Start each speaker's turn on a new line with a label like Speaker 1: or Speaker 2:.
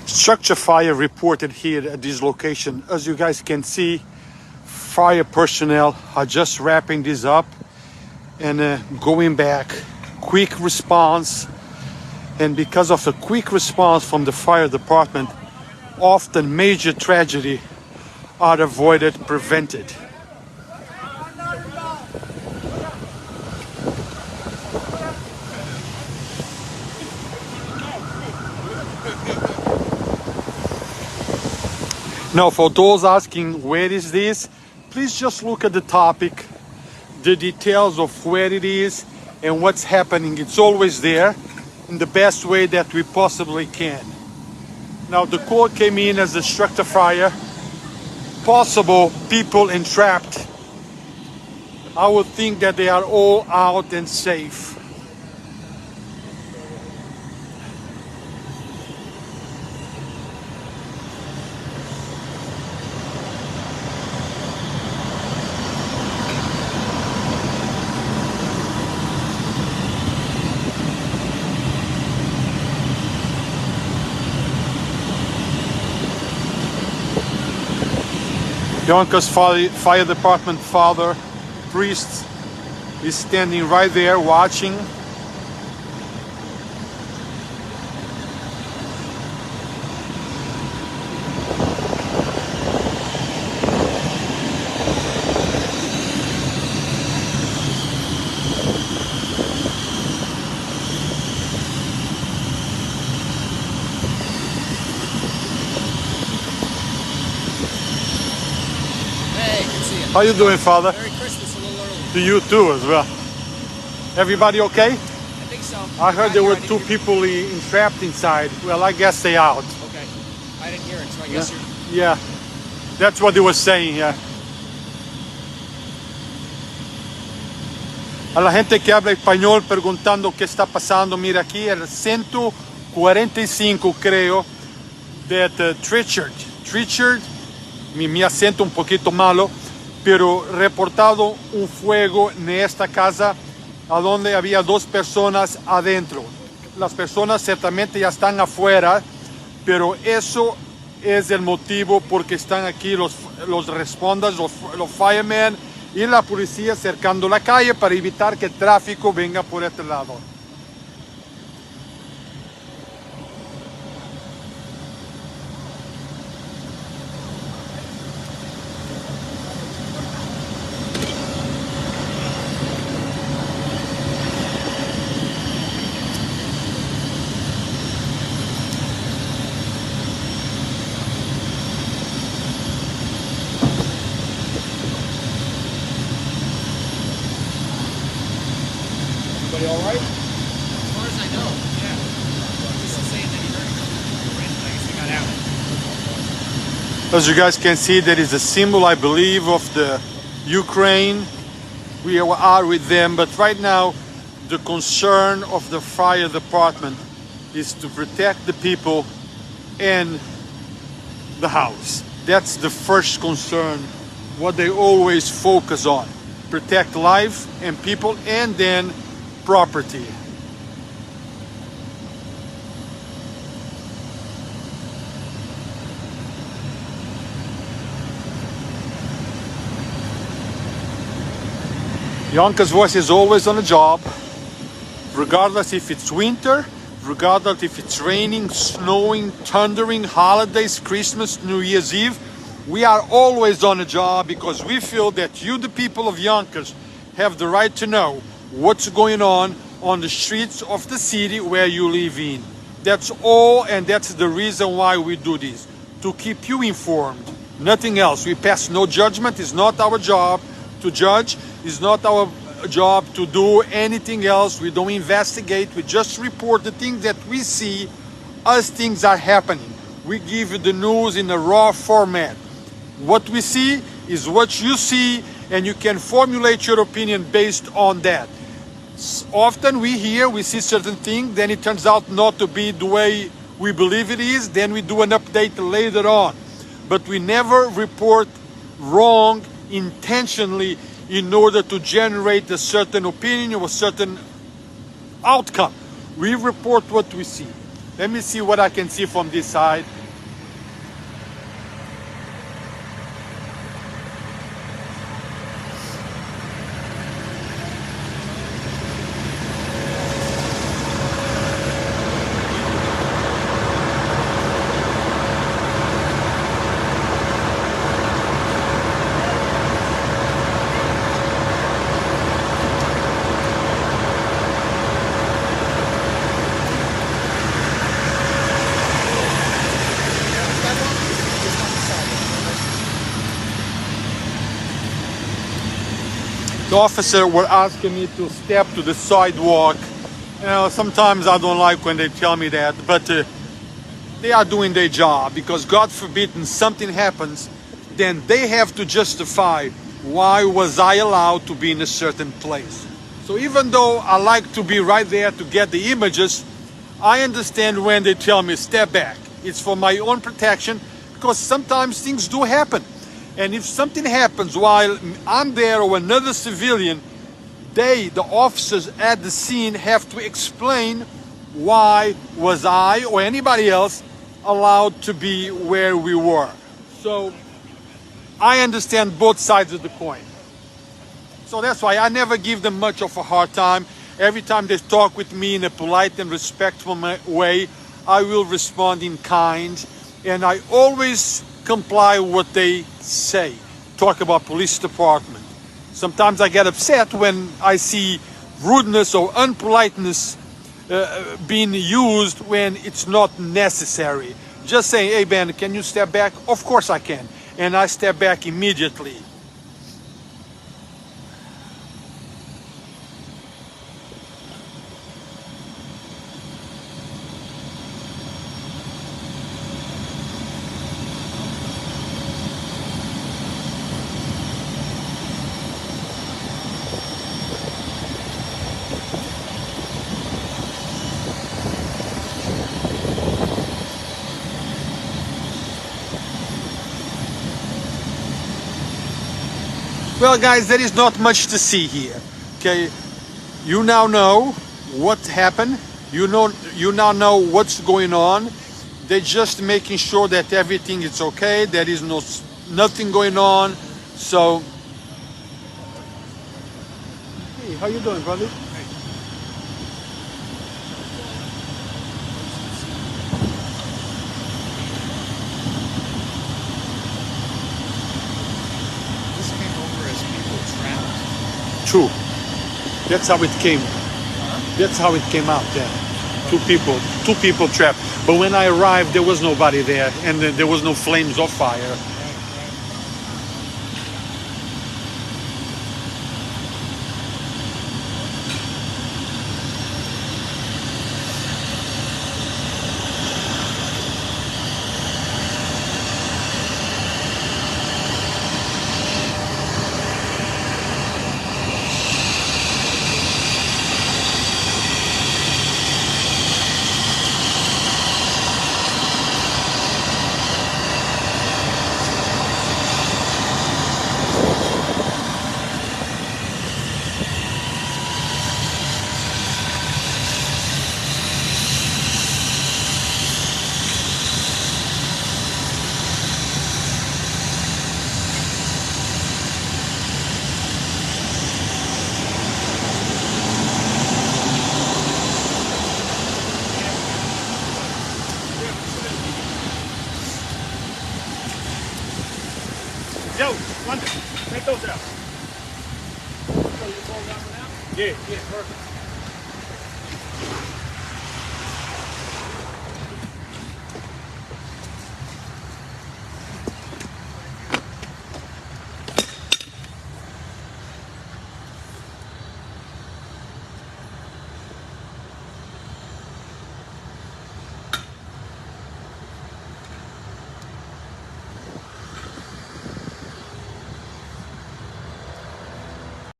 Speaker 1: Structure fire reported here at this location. As you guys can see, fire personnel are just wrapping this up and going back. Quick response, and because of the quick response from the fire department, often major tragedy are avoided, prevented. Now, for those asking where is this, please just look at the topic, the details of where it is and what's happening. It's always there in the best way that we possibly can. Now, the call came in as a structure fire, possible people entrapped. I would think that they are all out and safe. Yonkers Fire Department father, priest, is standing right there watching. How you doing, Father?
Speaker 2: Merry Christmas, a little early.
Speaker 1: To you too, as well. Everybody okay?
Speaker 2: I think so.
Speaker 1: I heard there were two people entrapped inside. Well, I guess they out.
Speaker 2: Okay. I didn't hear it, so I guess you're...
Speaker 1: Yeah, that's what they were saying, yeah. A la gente que habla español preguntando qué está pasando, mira aquí el 145 creo, that Trenchard, mi acento un poquito malo, pero reportado un fuego en esta casa a donde había dos personas adentro. Las personas certamente ya están afuera, pero eso es el motivo porque están aquí los responders, los firemen y la policía cercando la calle para evitar que el tráfico venga por este lado.
Speaker 2: Everybody all right? As far as I know, yeah. This is saying that he heard the rent, I guess they got out.
Speaker 1: As you guys can see, there is a symbol, I believe, of the Ukraine. We are with them, but right now the concern of the fire department is to protect the people and the house. That's the first concern, what they always focus on. Protect life and people, and then property. Yonkers Voice is always on a job, regardless if it's winter, regardless if it's raining, snowing, thundering, holidays, Christmas, New Year's Eve. We are always on a job because we feel that you, the people of Yonkers, have the right to know what's going on the streets of the city where you live in. That's all, and that's the reason why we do this, to keep you informed. Nothing else. We pass no judgment. It's not our job to judge. It's not our job to do anything else. We don't investigate. We just report the things that we see as things are happening. We give you the news in a raw format. What we see is what you see, and you can formulate your opinion based on that. Often we see certain things, then it turns out not to be the way we believe it is, then we do an update later on. But we never report wrong intentionally in order to generate a certain opinion or a certain outcome. We report what we see. Let me see what I can see from this side. officers were asking me to step to the sidewalk. You know, sometimes I don't like when they tell me that, but they are doing their job, because God forbid something happens, then they have to justify why was I allowed to be in a certain place. So even though I like to be right there to get the images, I understand when they tell me step back. It's for my own protection, because sometimes things do happen. And if something happens while I'm there or another civilian, the officers at the scene, have to explain why was I or anybody else allowed to be where we were. So I understand both sides of the coin. So that's why I never give them much of a hard time. Every time they talk with me in a polite and respectful way, I will respond in kind, and I always comply with what they say. Talk about police department. Sometimes I get upset when I see rudeness or unpoliteness being used when it's not necessary. Just saying, hey Ben, can you step back? Of course I can. And I step back immediately. Well, guys, there is not much to see here. Okay, you now know what happened. You now know what's going on. They're just making sure that everything is okay. There is nothing going on. So, hey, how you doing, brother? True. That's how it came. That's how it came out. Yeah, two people trapped. But when I arrived, there was nobody there, and there was no flames or fire.
Speaker 3: Joe, take those out. So you pull that one out? Yeah, perfect.